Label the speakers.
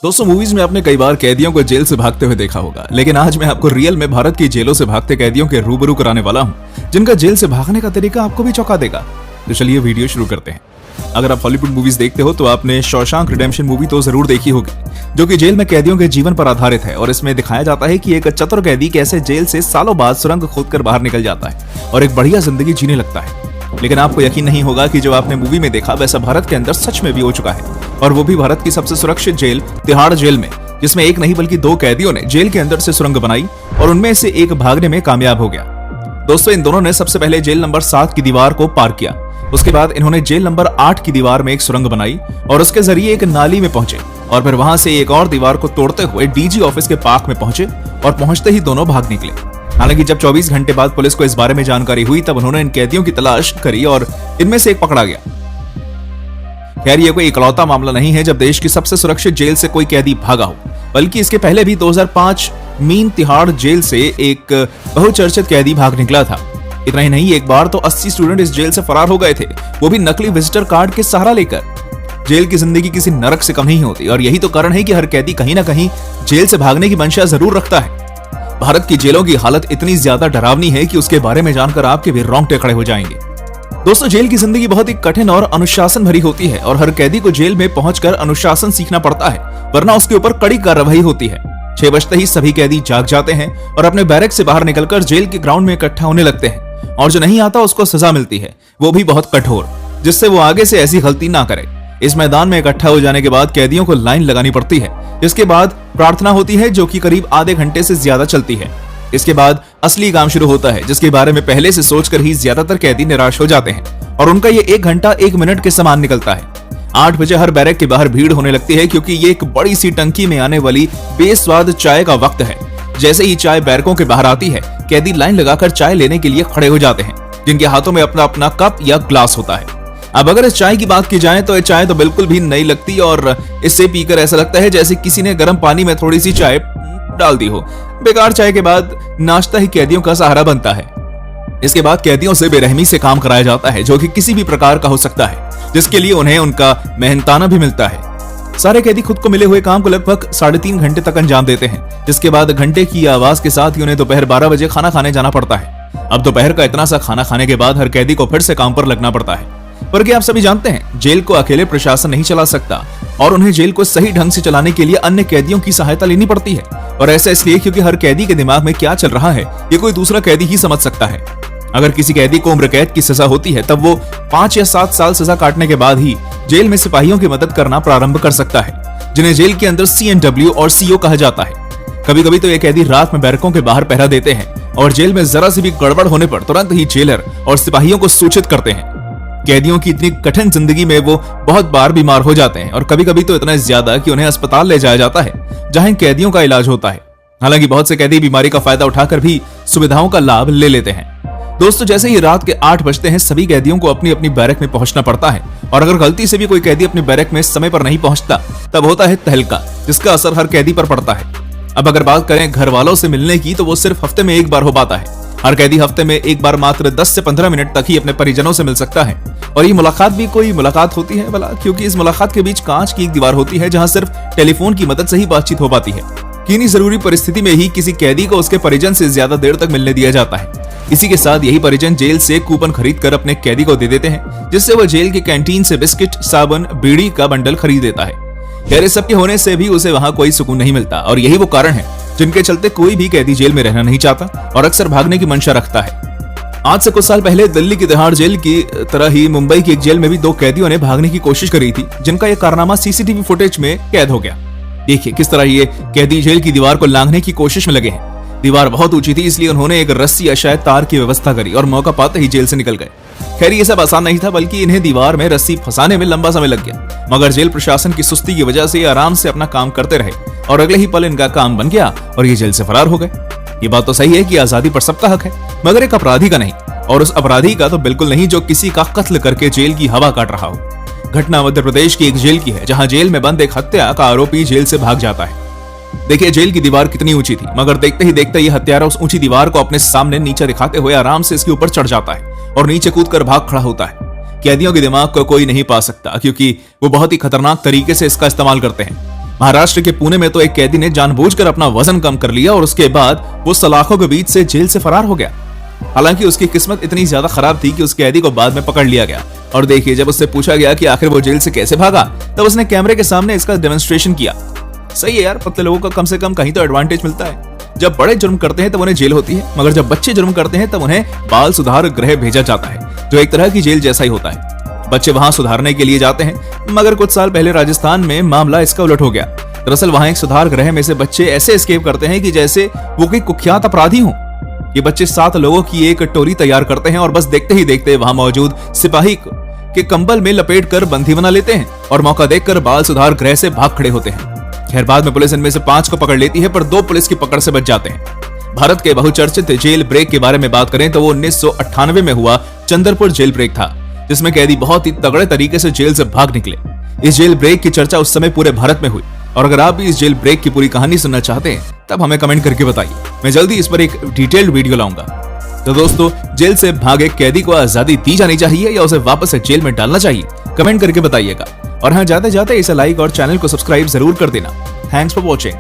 Speaker 1: दोस्तों, मूवीज में आपने कई बार कैदियों को जेल से भागते हुए देखा होगा, लेकिन आज मैं आपको रियल में भारत की जेलों से भागते कैदियों के रूबरू कराने वाला हूं, जिनका जेल से भागने का तरीका आपको भी चौंका देगा। तो चलिए वीडियो शुरू करते हैं। अगर आप हॉलीवुड मूवीज देखते हो तो आपने शॉशैंक रिडेम्पशन मूवी तो जरूर देखी होगी, जो कि जेल में कैदियों के जीवन पर आधारित है। और इसमें दिखाया जाता है कि एक चतुर कैदी कैसे जेल से सालों बाद सुरंग खोदकर बाहर निकल जाता है और एक बढ़िया जिंदगी जीने लगता है। लेकिन आपको यकीन नहीं होगा कि जो आपने मूवी में देखा वैसा भारत के अंदर सच में भी हो चुका है, और वो भी भारत की सबसे सुरक्षित जेल तिहाड़ जेल में, जिसमें एक नहीं बल्कि दो कैदियों ने जेल के अंदर से सुरंग बनाई और उनमें से एक भागने में कामयाब हो गया। दोस्तों, इन दोनों ने सबसे पहले जेल नंबर 7 की दीवार को पार किया। उसके बाद इन्होंने जेल नंबर 8 की दीवार में एक सुरंग बनाई और उसके जरिए एक नाली में पहुंचे, और फिर वहां से एक और दीवार को तोड़ते हुए डीजी ऑफिस के पार्क में पहुंचे, और पहुंचते ही दोनों भाग निकले। हालांकि जब 24 घंटे बाद पुलिस को इस बारे में जानकारी हुई, तब उन्होंने इन कैदियों की तलाश करी और इनमें से एक पकड़ा गया। खैर, ये कोई इकलौता मामला नहीं है जब देश की सबसे सुरक्षित जेल से कोई कैदी भागा हो, बल्कि इसके पहले भी 2005 मीन तिहाड़ जेल से एक बहुचर्चित कैदी भाग निकला था। इतना ही नहीं, एक बार तो 80 स्टूडेंट इस जेल से फरार हो गए थे, वो भी नकली विजिटर कार्ड के सहारा लेकर। जेल की जिंदगी किसी नरक से कम नहीं होती, और यही तो कारण है कि हर कैदी कहीं ना कहीं जेल से भागने की मंशा जरूर रखता है। भारत की जेलों की हालत इतनी ज्यादा डरावनी है कि उसके बारे में जानकर आपके भी रोंगटे खड़े हो जाएंगे। दोस्तों, जेल की जिंदगी बहुत ही कठिन और अनुशासन भरी होती है, और हर कैदी को जेल में पहुंचकर अनुशासन सीखना पड़ता है, वरना उसके ऊपर कड़ी कार्रवाई होती है। 6 बजते ही सभी कैदी जाग जाते हैं और अपने बैरक से बाहर निकलकर जेल के ग्राउंड में इकट्ठा होने लगते हैं, और जो नहीं आता उसको सजा मिलती है, वो भी बहुत कठोर, जिससे वो आगे से ऐसी गलती ना करे। इस मैदान में इकट्ठा हो जाने के बाद कैदियों को लाइन लगानी पड़ती है, जिसके बाद प्रार्थना होती है, जो कि करीब आधे घंटे से ज्यादा चलती है। इसके बाद असली काम शुरू होता है, जिसके बारे में पहले से सोचकर ही ज्यादातर कैदी निराश हो जाते हैं, और उनका ये 1 घंटा 1 मिनट के समान निकलता है। 8 बजे हर बैरक के बाहर भीड़ होने लगती है, क्योंकि ये एक बड़ी सी टंकी में आने वाली बेस्वाद चाय का वक्त है। जैसे ही चाय बैरकों के बाहर आती है, कैदी लाइन लगाकर चाय लेने के लिए खड़े हो जाते हैं, जिनके हाथों में अपना अपना कप या ग्लास होता है। अब अगर इस चाय की बात की जाए तो ये चाय तो बिल्कुल भी नहीं लगती, और इससे पीकर ऐसा लगता है जैसे किसी ने गर्म पानी में थोड़ी सी चाय डाल दी हो। बेकार चाय के बाद नाश्ता ही कैदियों का सहारा बनता है। इसके बाद कैदियों से बेरहमी से काम कराया जाता है, जो कि किसी भी प्रकार का हो सकता है, जिसके लिए उन्हें उनका मेहनताना भी मिलता है। सारे कैदी खुद को मिले हुए काम को लगभग 3.5 घंटे तक अंजाम देते हैं, जिसके बाद घंटे की आवाज के साथ ही उन्हें दोपहर 12 बजे खाना खाने जाना पड़ता है। अब दोपहर का इतना सा खाना खाने के बाद हर कैदी को फिर से काम पर लगना पड़ता है। पर क्या आप सभी जानते हैं, जेल को अकेले प्रशासन नहीं चला सकता, और उन्हें जेल को सही ढंग से चलाने के लिए अन्य कैदियों की सहायता लेनी पड़ती है। और ऐसा इसलिए क्योंकि हर कैदी के दिमाग में क्या चल रहा है, ये कोई दूसरा कैदी ही समझ सकता है। अगर किसी कैदी को उम्र कैद की सजा होती है, तब वो 5 या 7 साल सजा काटने के बाद ही जेल में सिपाहियों की मदद करना प्रारंभ कर सकता है, जिन्हें जेल के अंदर CNW और CO कहा जाता है। कभी कभी तो ये कैदी रात में बैरकों के बाहर पहरा देते हैं, और जेल में जरा सी भी गड़बड़ होने पर तुरंत ही जेलर और सिपाहियों को सूचित करते हैं। कैदियों की इतनी कठिन जिंदगी में वो बहुत बार बीमार हो जाते हैं, और कभी कभी तो इतना ज्यादा कि उन्हें अस्पताल ले जाया जाता है, जहां कैदियों का इलाज होता है। हालांकि बहुत से कैदी बीमारी का फायदा उठाकर भी सुविधाओं का लाभ ले लेते हैं। दोस्तों, जैसे ही रात के 8 बजते हैं, सभी कैदियों को अपनी अपनी बैरक में पहुंचना पड़ता है, और अगर गलती से भी कोई कैदी अपनी बैरक में समय पर नहीं पहुंचता, तब होता है तहलका, जिसका असर हर कैदी पर पड़ता है। अब अगर बात करें घर वालों से मिलने की, तो वो सिर्फ हफ्ते में 1 बार हो पाता है। हर कैदी हफ्ते में 1 बार मात्र 10 से 15 मिनट तक ही अपने परिजनों से मिल सकता है, और ये मुलाकात भी कोई मुलाकात होती है भला, क्योंकि इस मुलाकात के बीच कांच की एक दीवार होती है, जहां सिर्फ टेलीफोन की मदद से ही बातचीत हो पाती है। किन्हीं जरूरी परिस्थिति में ही किसी कैदी को उसके परिजन से ज्यादा देर तक मिलने दिया जाता है। इसी के साथ यही परिजन जेल से कूपन खरीद कर अपने कैदी को दे देते हैं, जिससे वह जेल के कैंटीन से बिस्किट, साबुन, बीड़ी का बंडल खरीद देता है। खैर, इस सब के होने से भी उसे वहां कोई सुकून नहीं मिलता, और यही वो कारण है जिनके चलते कोई भी कैदी जेल में रहना नहीं चाहता और अक्सर भागने की मंशा रखता है। आज से कुछ साल पहले दिल्ली की तिहाड़ जेल की तरह ही मुंबई की एक जेल में भी 2 कैदियों ने भागने की कोशिश करी थी, जिनका यह कारनामा CCTV फुटेज में कैद हो गया। देखिए किस तरह ये कैदी जेल की दीवार को लांघने की कोशिश में लगे हैं। दीवार बहुत ऊंची थी, इसलिए उन्होंने एक रस्सी या शायद तार की व्यवस्था करी और मौका पाते ही जेल से निकल गए। खैर, ये सब आसान नहीं था, बल्कि इन्हें दीवार में रस्सी फंसाने में लंबा समय लग गया। मगर जेल प्रशासन की सुस्ती की वजह से आराम से अपना काम करते रहे, और अगले ही पल इनका काम बन गया और ये जेल से फरार हो गए। ये बात तो सही है कि आजादी पर सबका हक है, मगर एक अपराधी का नहीं, और उस अपराधी का तो बिल्कुल नहीं जो किसी का कत्ल करके जेल की हवा काट रहा हो। घटना मध्य प्रदेश की एक जेल की है, जहां जेल में बंद एक हत्या का आरोपी जेल से भाग जाता है। देखिए जेल की दीवार कितनी ऊंची थी, मगर देखते ही देखते ये हत्यारा उस ऊंची दीवार को अपने सामने नीचे दिखाते हुए आराम से इसके ऊपर चढ़ जाता है और नीचे कूदकर भाग खड़ा होता है। कैदियों के दिमाग को कोई नहीं पा सकता, क्योंकि वो बहुत ही खतरनाक तरीके से इसका इस्तेमाल करते हैं। महाराष्ट्र के पुणे में तो एक कैदी ने जानबूझकर अपना वजन कम कर लिया और उसके बाद वो सलाखों के बीच से जेल से फरार हो गया। हालांकि उसकी किस्मत इतनी ज्यादा खराब थी कि उस कैदी को बाद में पकड़ लिया गया। और देखिए, जब उससे पूछा गया कि आखिर वो जेल से कैसे भागा, तब उसने कैमरे के सामने इसका डेमोन्स्ट्रेशन किया। सही है यार, पतले लोगों का कम से कम कहीं तो एडवांटेज मिलता है। जब बड़े जुर्म करते हैं तब उन्हें जेल होती है, मगर जब बच्चे जुर्म करते हैं तब उन्हें बाल सुधार गृह भेजा जाता है, जो एक तरह की जेल जैसा ही होता है। बच्चे वहां सुधारने के लिए जाते हैं, मगर कुछ साल पहले राजस्थान में मामला इसका उलट हो गया। दरअसल वहां एक सुधार गृह में से बच्चे ऐसे एस्केप करते हैं कि जैसे वो कोई कुख्यात अपराधी हों। ये बच्चे 7 लोगों की एक टोली तैयार करते हैं और बस देखते ही देखते वहां मौजूद सिपाही के कंबल में लपेट कर बंदी बना लेते हैं और मौका देखकर बाल सुधार गृह से भाग खड़े होते हैं। खैर, बाद में पुलिस इनमें से 5 को पकड़ लेती है, पर 2 पुलिस की पकड़ से बच जाते हैं। भारत के बहुचर्चित जेल ब्रेक के बारे में बात करें तो वो 1998 में हुआ चंद्रपुर जेल ब्रेक था, जिसमें कैदी बहुत ही तगड़े तरीके से जेल से भाग निकले। इस जेल ब्रेक की चर्चा उस समय पूरे भारत में हुई, और अगर आप भी इस जेल ब्रेक की पूरी कहानी सुनना चाहते हैं तब हमें कमेंट करके बताइए। मैं जल्दी इस पर एक डिटेल्ड वीडियो लाऊंगा। तो दोस्तों, जेल से भागे कैदी को आजादी दी जानी चाहिए या उसे वापस से जेल में डालना चाहिए? कमेंट करके बताइएगा। और हाँ, जाते जाते इसे लाइक और चैनल को सब्सक्राइब जरूर कर देना। Thanks for watching.